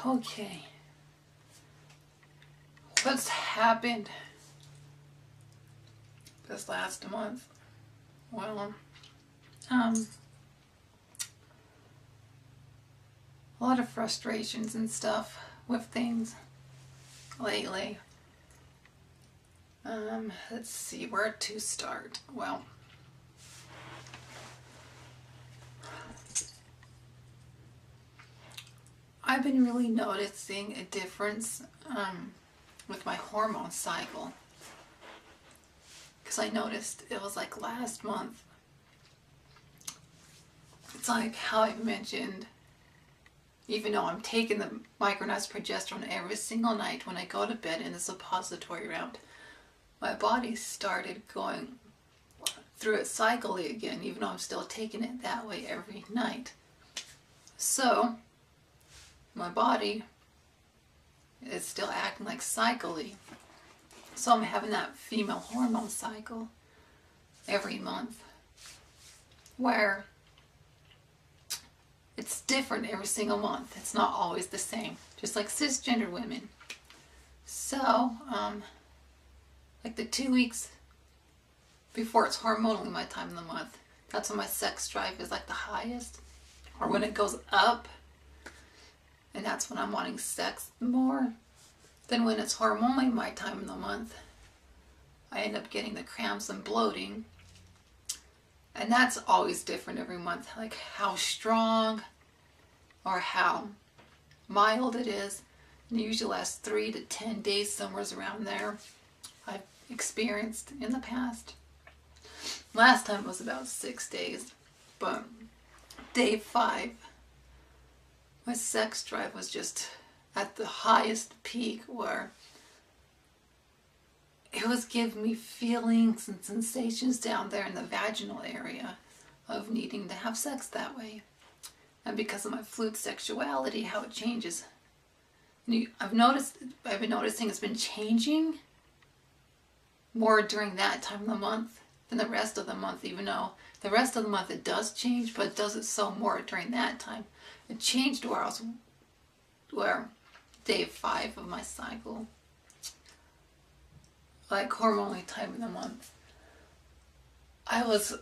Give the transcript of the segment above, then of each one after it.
Okay. What's happened this last month? Well, a lot of frustrations and stuff with things lately. Let's see where to start. Well, I've been really noticing a difference with my hormone cycle, because I noticed it was like last month. It's like how I mentioned, even though I'm taking the micronized progesterone every single night when I go to bed in the suppository route, my body started going through its cycle again, even though I'm still taking it that way every night. So my body is still acting like cyclically. So I'm having that female hormone cycle every month, where it's different every single month. It's not always the same, just like cisgender women. So, like the 2 weeks before it's hormonally my time of the month, that's when my sex drive is like the highest, or when it goes up, and that's when I'm wanting sex more. Then when it's hormonally my time of the month, I end up getting the cramps and bloating. And that's always different every month, like how strong or how mild it is. And it usually lasts 3 to 10 days, somewhere around there. I've experienced in the past. Last time was about 6 days, but day 5, my sex drive was just at the highest peak, where it was giving me feelings and sensations down there in the vaginal area of needing to have sex that way. And because of my fluid sexuality, how it changes. I've been noticing it's been changing more during that time of the month than the rest of the month, even though the rest of the month it does change, but it does it so more during that time. It changed where day 5 of my cycle, like hormonally time of the month, I was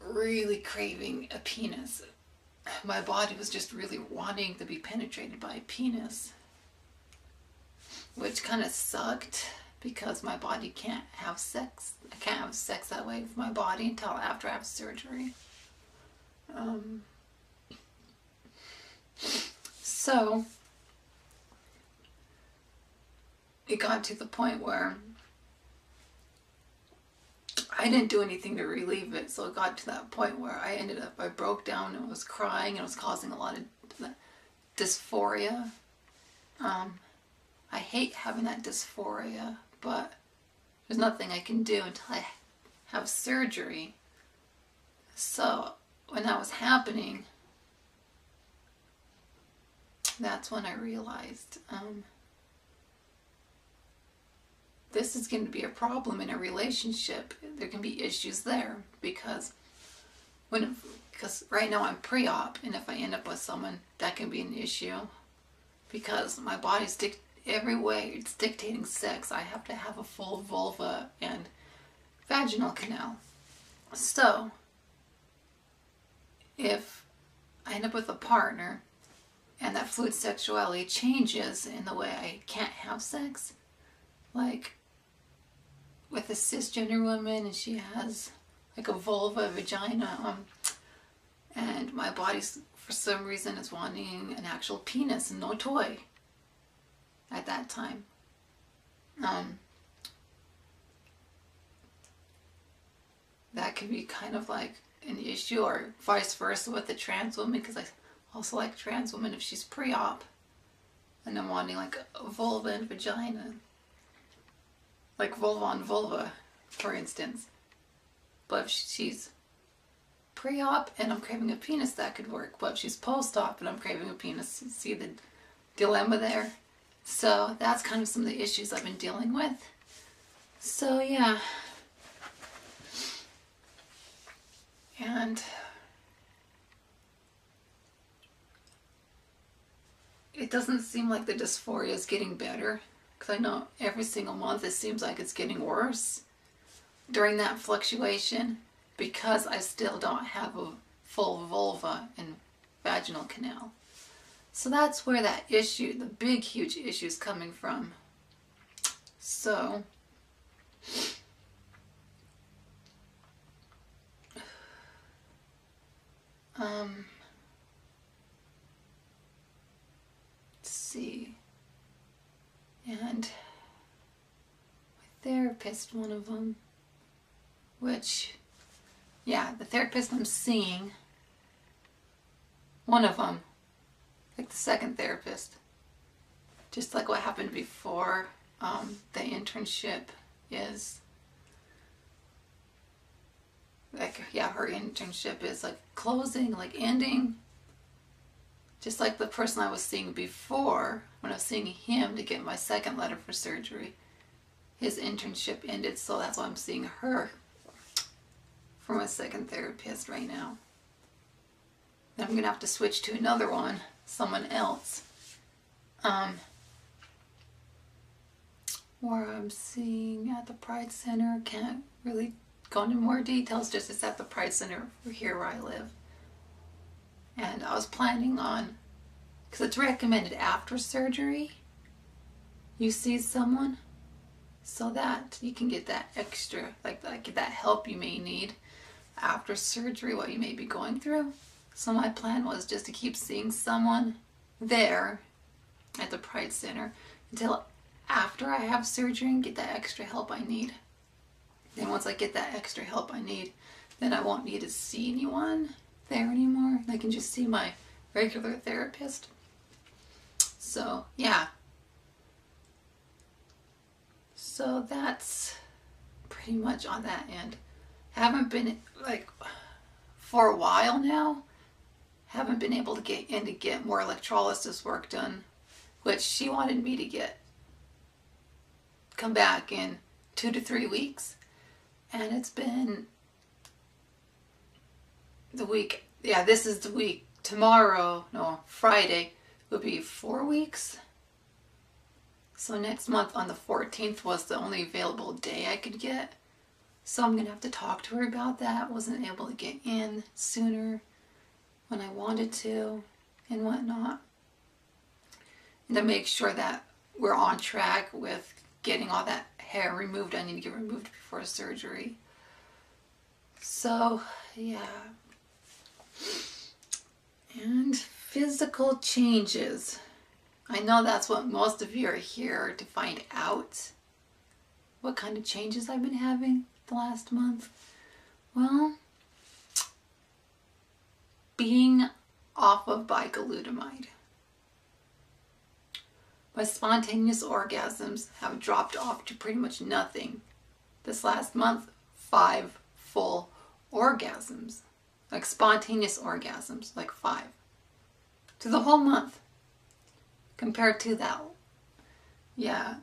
really craving a penis. My body was just really wanting to be penetrated by a penis, which kind of sucked because my body can't have sex. I can't have sex that way with my body until after I have surgery. So it got to the point where I didn't do anything to relieve it. So it got to that point where I broke down and was crying, and it was causing a lot of dysphoria. I hate having that dysphoria, but there's nothing I can do until I have surgery. So when that was happening, that's when I realized this is going to be a problem in a relationship. There can be issues there, because right now I'm pre-op, and if I end up with someone, that can be an issue, because my body's every way it's dictating sex. I have to have a full vulva and vaginal canal. So if I end up with a partner and that fluid sexuality changes in the way I can't have sex, like with a cisgender woman, and she has like a vulva, vagina, and my body for some reason is wanting an actual penis and no toy at that time. That could be kind of like an issue, or vice versa with the trans woman, because I also like trans women if she's pre-op and I'm wanting like a vulva and vagina, like vulva on vulva, for instance. But if she's pre-op and I'm craving a penis, that could work. But if she's post-op and I'm craving a penis, you see the dilemma there? So that's kind of some of the issues I've been dealing with. So yeah. And it doesn't seem like the dysphoria is getting better, because I know every single month it seems like it's getting worse during that fluctuation, because I still don't have a full vulva and vaginal canal. So that's where that issue, the big huge issue, is coming from. So let's see. And my therapist, one of them, which, yeah, the therapist I'm seeing, one of them, like the second therapist, just like what happened before, the internship is, like, yeah, her internship is like closing, like ending, just like the person I was seeing before, when I was seeing him to get my second letter for surgery. His internship ended, so that's why I'm seeing her for my second therapist right now. Then I'm going to have to switch to another one, someone else. Where I'm seeing at the Pride Center, can't really go into more details, just it's at the Pride Center here where I live. And I was planning on, because it's recommended after surgery, you see someone, so that you can get that extra, like that help you may need after surgery, what you may be going through. So my plan was just to keep seeing someone there at the Pride Center until after I have surgery and get that extra help I need. Then once I get that extra help I need, then I won't need to see anyone there anymore. I can just see my regular therapist. So yeah. So that's pretty much on that end. Haven't been, like, for a while now, haven't been able to get in to get more electrolysis work done, which she wanted me to come back in 2 to 3 weeks. And it's been the week, yeah, this is the week. Tomorrow, no, Friday will be 4 weeks. So next month on the 14th was the only available day I could get. So I'm going to have to talk to her about that. Wasn't able to get in sooner when I wanted to and whatnot. And to make sure that we're on track with getting all that hair removed I need to get removed before surgery. So, yeah. And physical changes. I know that's what most of you are here to find out. What kind of changes I've been having the last month. Well, being off of bicalutamide. My spontaneous orgasms have dropped off to pretty much nothing. This last month, 5 full orgasms. Like spontaneous orgasms, like 5. To the whole month. Compared to that, yeah,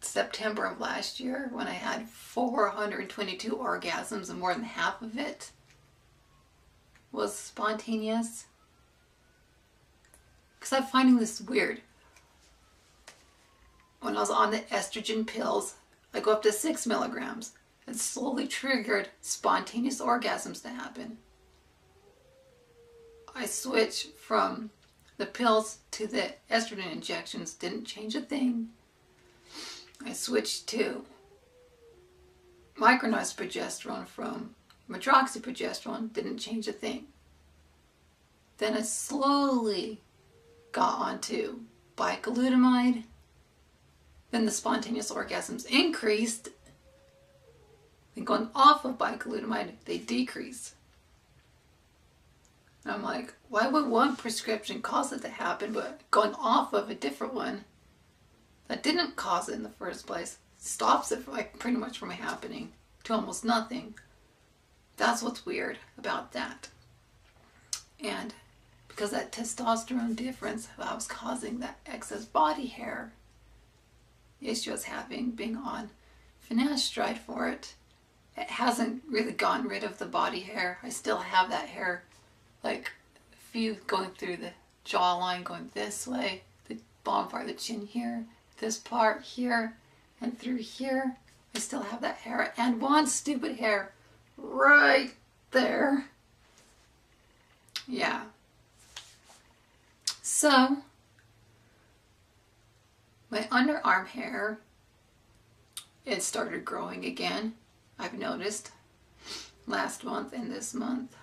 September of last year when I had 422 orgasms and more than half of it was spontaneous. Because I'm finding this weird. When I was on the estrogen pills, I go up to 6 milligrams. It slowly triggered spontaneous orgasms to happen. I switched from the pills to the estrogen injections, didn't change a thing. I switched to micronized progesterone from medroxyprogesterone, didn't change a thing. Then I slowly got onto bicalutamide. Then the spontaneous orgasms increased. Then going off of bicalutamide, they decreased. And I'm like, why would one prescription cause it to happen, but going off of a different one that didn't cause it in the first place stops it like pretty much from happening to almost nothing? That's what's weird about that. And because that testosterone difference that was causing that excess body hair issue I was having, being on finasteride for it, it hasn't really gotten rid of the body hair. I still have that hair, like, few going through the jawline going this way, the bottom part of the chin here, this part here, and through here. I still have that hair, and one stupid hair right there. Yeah. So, my underarm hair, it started growing again, I've noticed, last month and this month,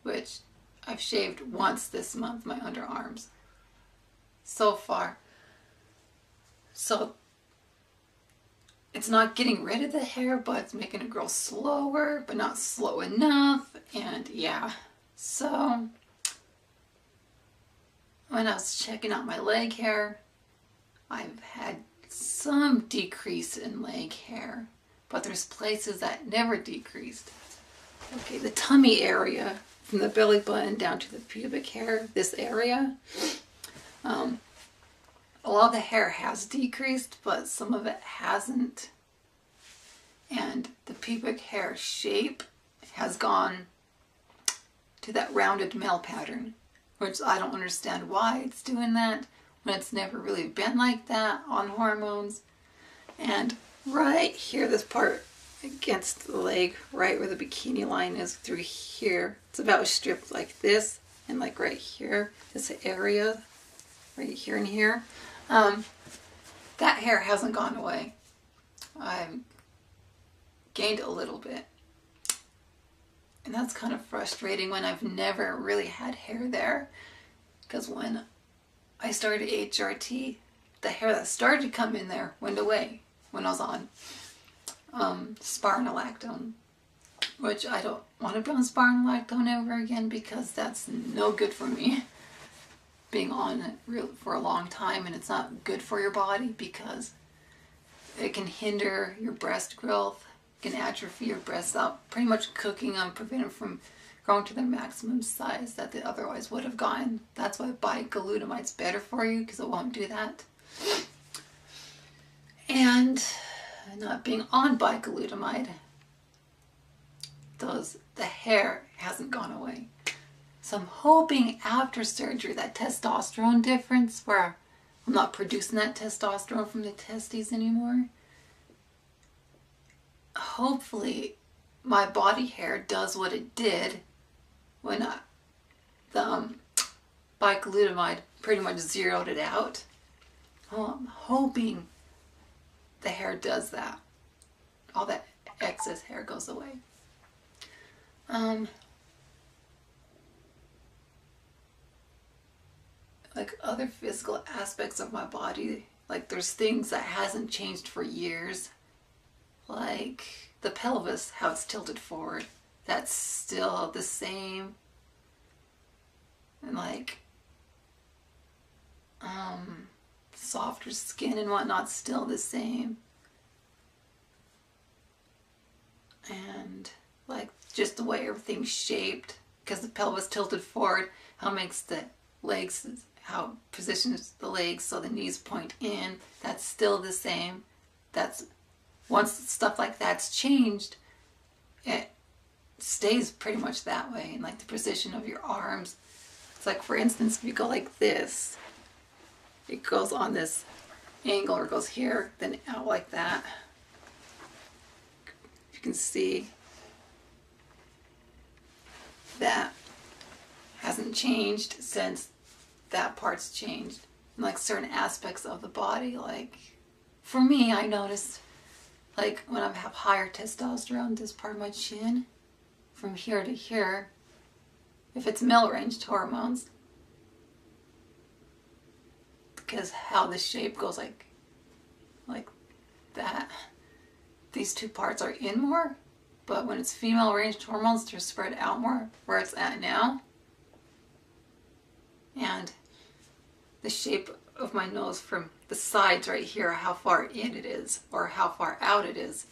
which I've shaved once this month, my underarms, so far. So, it's not getting rid of the hair, but it's making it grow slower, but not slow enough, and yeah. So, when I was checking out my leg hair, I've had some decrease in leg hair, but there's places that never decreased. Okay, the tummy area, from the belly button down to the pubic hair, this area, a lot of the hair has decreased, but some of it hasn't. And the pubic hair shape has gone to that rounded male pattern, which I don't understand why it's doing that when it's never really been like that on hormones. And right here, this part against the leg, right where the bikini line is through here, it's about stripped like this, and like right here, this area, right here and here. That hair hasn't gone away. I've gained a little bit. And that's kind of frustrating when I've never really had hair there. Because when I started HRT, the hair that started to come in there went away when I was on spironolactone. Which I don't want to be on spironolactone ever again because that's no good for me. Being on it for a long time, and it's not good for your body because it can hinder your breast growth, it can atrophy your breasts out, pretty much cooking them, prevent them from growing to their maximum size that they otherwise would have gotten. That's why biglutamide's better for you, because it won't do that. And not being on biglutide, the hair hasn't gone away. So I'm hoping after surgery, that testosterone difference, where I'm not producing that testosterone from the testes anymore, hopefully my body hair does what it did when the biglutide pretty much zeroed it out. Oh, I'm hoping the hair does that. All that excess hair goes away. Like other physical aspects of my body, like there's things that hasn't changed for years, like the pelvis, how it's tilted forward, that's still the same. And like softer skin and whatnot, still the same. And like just the way everything's shaped, because the pelvis tilted forward, how it makes the legs, how it positions the legs so the knees point in, that's still the same. That's, once stuff like that's changed, it stays pretty much that way. And like the position of your arms, it's like, for instance, if you go like this, it goes on this angle, or goes here, then out like that. You can see that hasn't changed since that part's changed. And like certain aspects of the body, like for me, I noticed like when I have higher testosterone, this part of my chin, from here to here, if it's male-ranged hormones, because how this shape goes like that, these two parts are in more, but when it's female-ranged hormones, they're spread out more, where it's at now. And the shape of my nose from the sides right here, how far in it is, or how far out it is,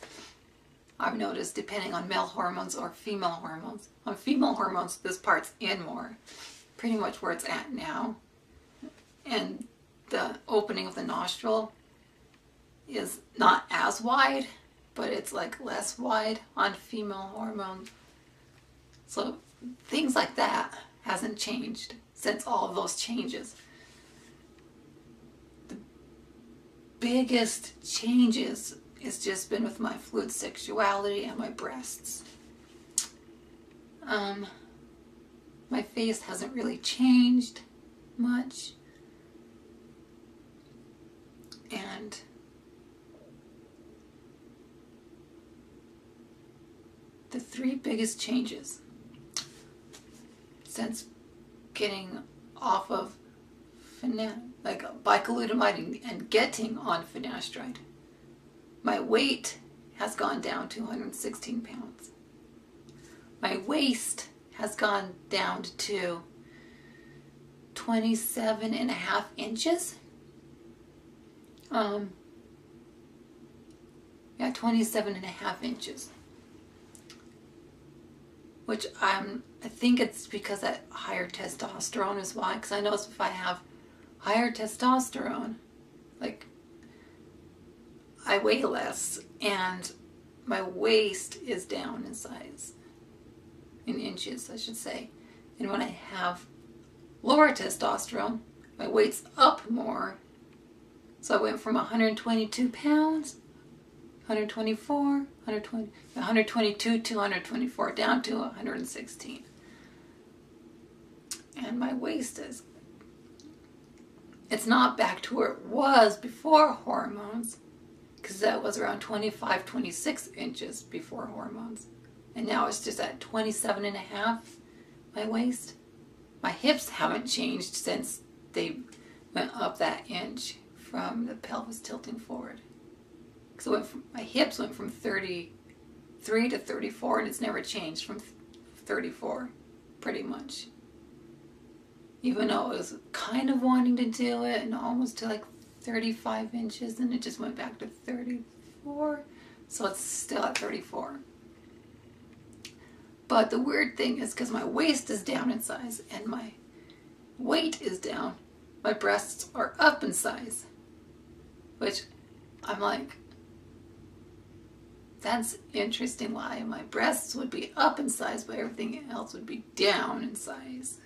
I've noticed depending on male hormones or female hormones. On female hormones, this part's in more, pretty much where it's at now. And the opening of the nostril is not as wide, but it's like less wide on female hormones. So things like that hasn't changed since all of those changes. The biggest changes has just been with my fluid sexuality and my breasts. My face hasn't really changed much. And the three biggest changes since getting off of bicalutamide and getting on finasteride, my weight has gone down to 116 pounds. My waist has gone down to 27.5 inches. 27.5 inches. Which I think it's because that higher testosterone is why. Because I notice if I have higher testosterone, like I weigh less and my waist is down in size, in inches I should say. And when I have lower testosterone, my weight's up more. So I went from 122 pounds, 122 to 124, down to 116. And my waist it's not back to where it was before hormones, because that was around 25, 26 inches before hormones. And now it's just at 27.5, my waist. My hips haven't changed since they went up that inch from the pelvis tilting forward. So my hips went from 33 to 34, and it's never changed from 34, pretty much. Even though I was kind of wanting to do it, and almost to like 35 inches, and it just went back to 34. So it's still at 34. But the weird thing is, because my waist is down in size and my weight is down, my breasts are up in size. Which I'm like, that's interesting why my breasts would be up in size, but everything else would be down in size.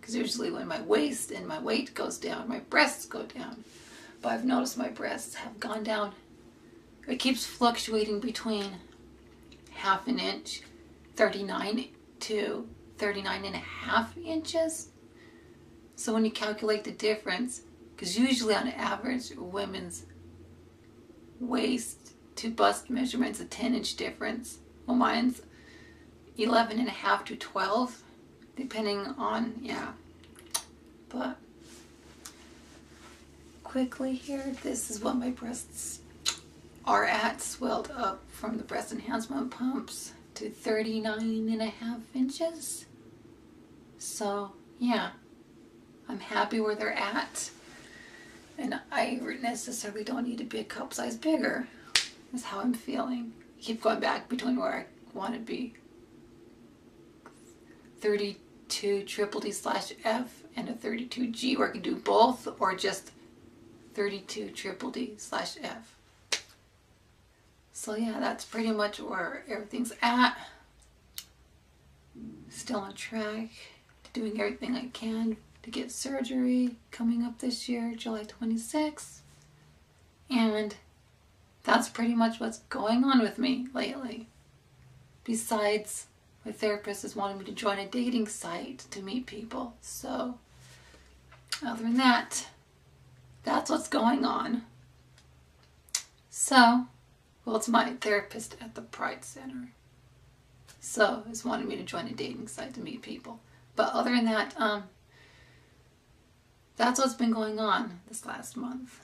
Because usually when my waist and my weight goes down, my breasts go down. But I've noticed my breasts have gone down. It keeps fluctuating between half an inch, 39 to 39.5 inches. So when you calculate the difference, because usually on average, women's waist to bust measurement's a 10-inch difference. Well, mine's 11.5 to 12, depending on, yeah. But quickly here, this is what my breasts are at, swelled up from the breast enhancement pumps to 39.5 inches. So, yeah, I'm happy where they're at. And I necessarily don't need to be a cup size bigger. That's how I'm feeling. I keep going back between where I want to be. 32 triple D/F and a 32G, where I can do both, or just 32 triple D/F. So yeah, that's pretty much where everything's at. Still on track to doing everything I can to get surgery coming up this year, July 26th. And that's pretty much what's going on with me lately. Besides, my therapist is wanting me to join a dating site to meet people. So, other than that, that's what's going on. So, well, it's my therapist at the Pride Center. So, is wanting me to join a dating site to meet people. But other than that, that's what's been going on this last month.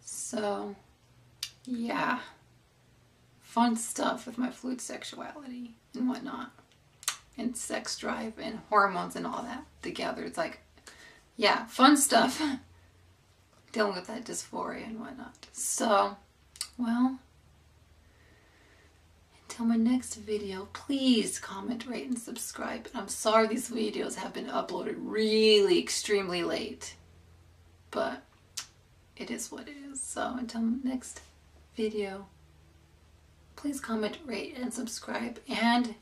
So, yeah. Fun stuff with my fluid sexuality and whatnot. And sex drive and hormones and all that together. It's like, yeah, fun stuff. Dealing with that dysphoria and whatnot. So, well, until my next video, please comment, rate, and subscribe. And I'm sorry these videos have been uploaded really extremely late. But it is what it is. So until next video, please comment, rate, and subscribe. And